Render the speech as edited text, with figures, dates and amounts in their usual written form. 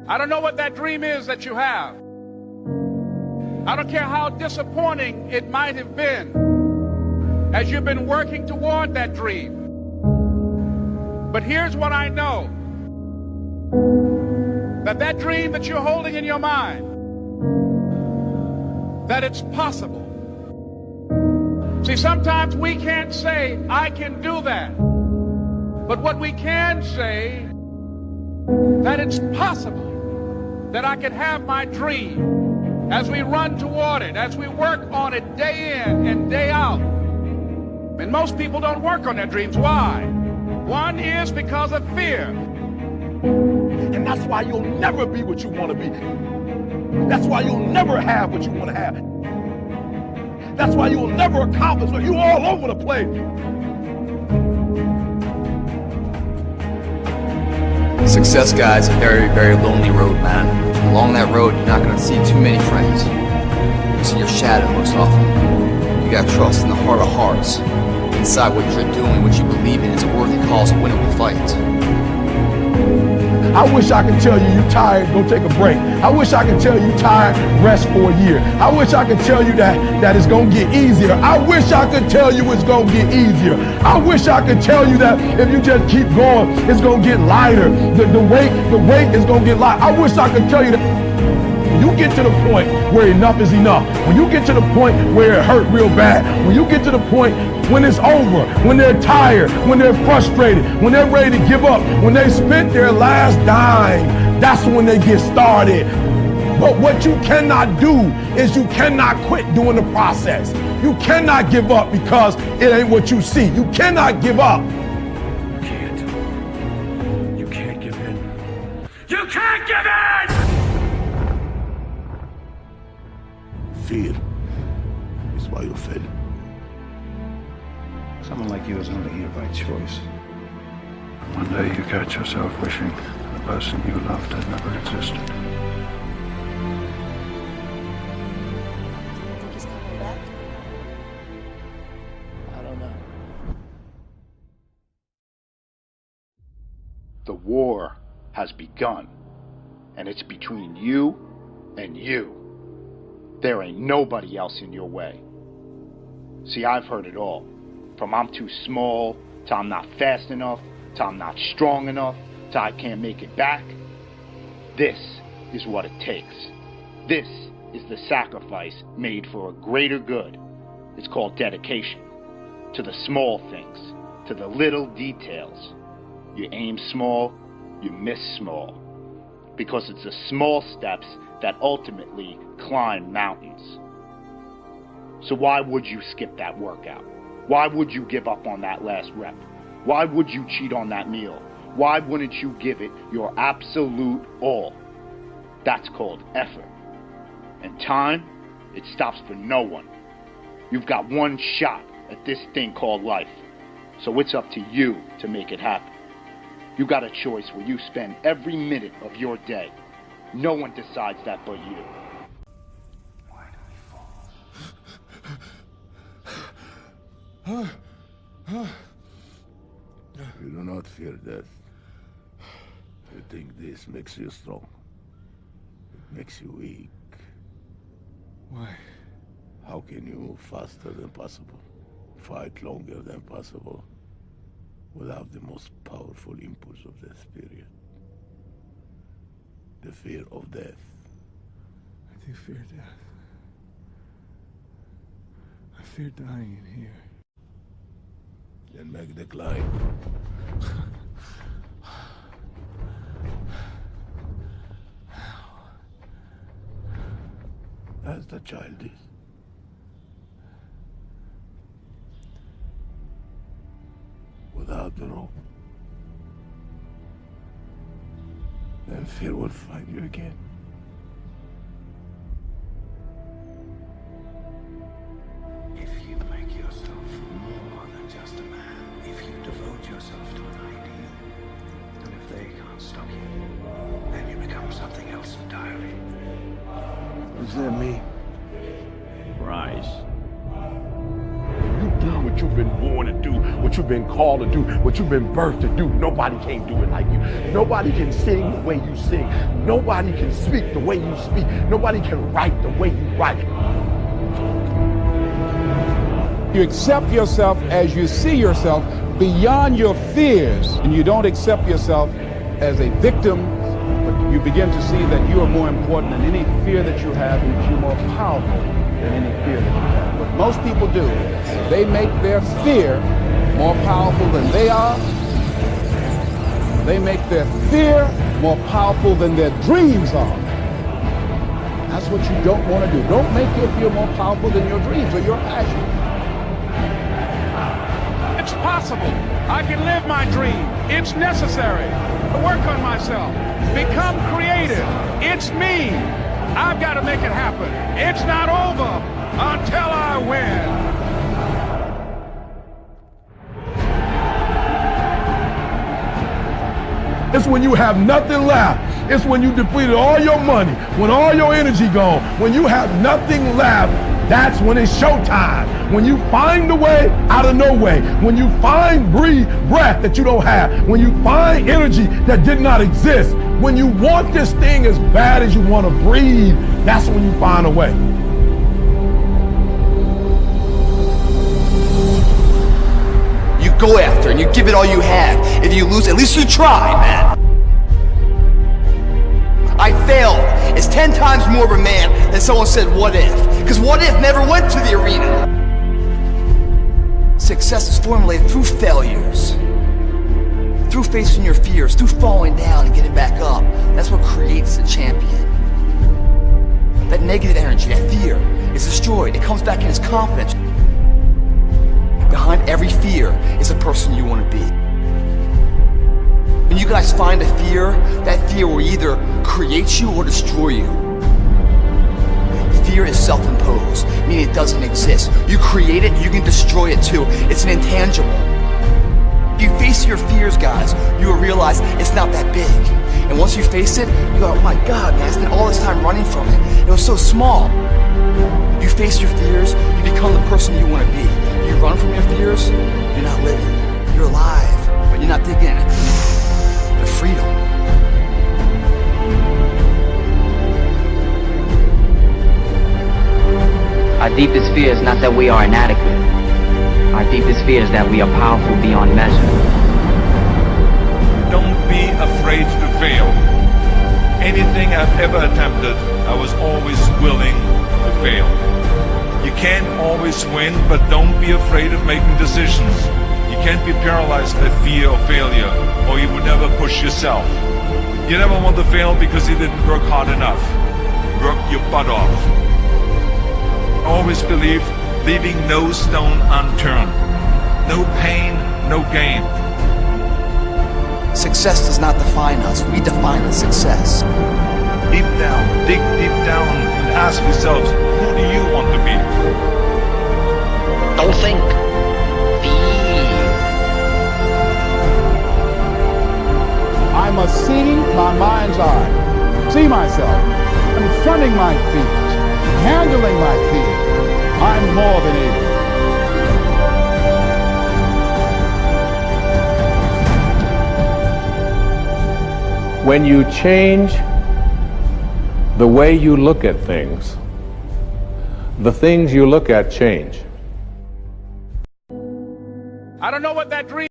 I don't know what that dream is that you have. I don't care how disappointing it might have been as you've been working toward that dream. But here's what I know. That dream that you're holding in your mind, that it's possible. See, sometimes we can't say, I can do that. But what we can say, that it's possible that I can have my dream as we run toward it, as we work on it day in and day out. And most people don't work on their dreams. Why? One is because of fear. And that's why you'll never be what you want to be. That's why you'll never have what you want to have. That's why you'll never accomplish what you're all over the place. Success, guys, a very, very lonely road, man. Along that road, you're not going to see too many friends. You see your shadow most often. You got to trust in the heart of hearts. Inside what you're doing, what you believe in, is a worthy cause, a winnable fight. I wish I could tell you you're tired, go take a break. I wish I could tell you you're tired, rest for a year. I wish I could tell you that it's going to get easier. I wish I could tell you it's going to get easier. I wish I could tell you that if you just keep going, it's going to get lighter. The weight is going to get light. I wish I could tell you that. When you get to the point where enough is enough, when you get to the point where it hurt real bad, when you get to the point when it's over, when they're tired, when they're frustrated, when they're ready to give up, when they spent their last dime, that's when they get started. But what you cannot do is you cannot quit doing the process. You cannot give up because it ain't what you see. You cannot give up. You can't. You can't give in. You can't give in! Fear is why you fail. Someone like you is only here by choice. One day you catch yourself wishing the person you loved had never existed. Think he's coming back? I don't know. The war has begun, and it's between you and you. There ain't nobody else in your way. See, I've heard it all. From I'm too small, to I'm not fast enough, to I'm not strong enough, to I can't make it back. This is what it takes. This is the sacrifice made for a greater good. It's called dedication. To the small things, to the little details. You aim small, you miss small. Because it's the small steps that ultimately climb mountains. So why would you skip that workout? Why would you give up on that last rep? Why would you cheat on that meal? Why wouldn't you give it your absolute all? That's called effort. And time, it stops for no one. You've got one shot at this thing called life. So it's up to you to make it happen. You got a choice where you spend every minute of your day. No one decides that but you. Why do we fall? You do not fear death. You think this makes you strong. It makes you weak. Why? How can you move faster than possible? Fight longer than possible? Without the most powerful impulse of the spirit. The fear of death. I do fear death. I fear dying in here. Then make the climb. As the child is. Without the rope. Then fear will find you again. If you make yourself more than just a man, if you devote yourself to an ideal, and if they can't stop you, then you become something else entirely. What does that mean? Rise. You do what you've been born to do what you've been called to do, what you've been birthed to do. Nobody can do it like you. Nobody can sing the way you sing. Nobody can speak the way you speak. Nobody can write the way you write. You accept yourself as you see yourself beyond your fears, and you don't accept yourself as a victim, but you begin to see that you are more important than any fear that you have, and that you're more powerful than any fear that you have. What most people do, they make their fear more powerful than they are. They make their fear more powerful than their dreams are. That's what you don't want to do. Don't make your fear more powerful than your dreams or your passion. It's possible. I can live my dream. It's necessary to work on myself. Become creative. It's me. I've got to make it happen. It's not over until I win. It's when you have nothing left. It's when you depleted all your money, when all your energy gone, when you have nothing left. That's when it's showtime. When you find the way out of no way. When you find breath that you don't have. When you find energy that did not exist. When you want this thing as bad as you want to breathe, that's when you find a way. You go after and you give it all you have. If you lose, at least you try, man. I failed. It's 10 times more of a man than someone said, what if? Because what if never went to the arena. Success is formulated through failures. Through facing your fears, through falling down and getting back up. That's what creates a champion. That negative energy, that fear, is destroyed. It comes back in as confidence. Behind every fear is a person you want to be. When you guys find a fear, that fear will either create you or destroy you. Fear is self-imposed, meaning it doesn't exist. You create it, you can destroy it too. It's an intangible. If you face your fears, guys, you will realize it's not that big. And once you face it, you go, oh my God, man, I spent all this time running from it. It was so small. You face your fears, you become the person you want to be. You run from your fears, you're not living. You're alive, but you're not thinking the freedom. Our deepest fear is not that we are inadequate. Our deepest fear is that we are powerful beyond measure. Don't be afraid to fail. Anything I've ever attempted, I was always willing to fail. You can't always win, but don't be afraid of making decisions. You can't be paralyzed by fear of failure, or you would never push yourself. You never want to fail because you didn't work hard enough. Work your butt off. Always believe, leaving no stone unturned. No pain, no gain. Success does not define us. We define the success. Deep down, dig deep down and ask yourselves, who do you want to be? Don't think. Be. I must see my mind's eye, see myself, confronting my fears, handling my fears. I'm more than able. When you change the way you look at things, the things you look at change.